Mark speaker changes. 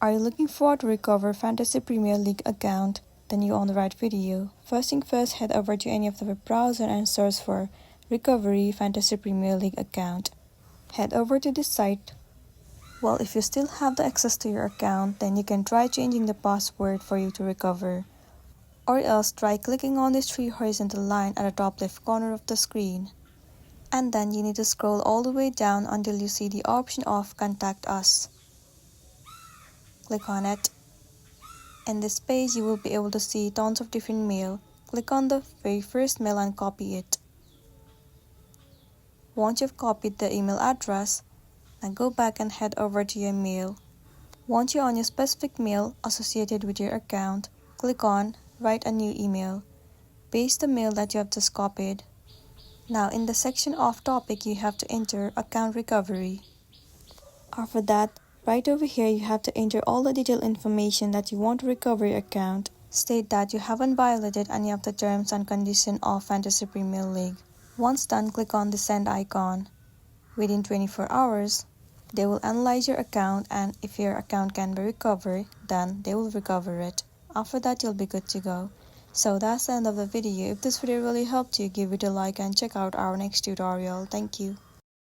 Speaker 1: Are you looking forward to recover Fantasy Premier League account? Then you're on the right video. First thing first, head over to any of the web browser and search for Recovery Fantasy Premier League account. Head over to this site. Well, if you still have the access to your account, then you can try changing the password for you to recover. Or else try clicking on this 3 horizontal line at the top left corner of the screen. And then you need to scroll all the way down until you see the option of Contact Us. Click on it. In this page, you will be able to see tons of different mail. Click on the very first mail and copy it. Once you've copied the email address, now go back and head over to your mail. Once you're on your specific mail associated with your account, click on Write a new email. Paste the mail that you have just copied. Now in the section of topic, you have to enter account recovery. After that, right over here you have to enter all the detailed information that you want to recover your account. State that you haven't violated any of the terms and conditions of Fantasy Premier League. Once done, click on the send icon. Within 24 hours, they will analyze your account, and if your account can be recovered, then they will recover it. After that, you'll be good to go. So that's the end of the video. If this video really helped you, give it a like and check out our next tutorial. Thank you.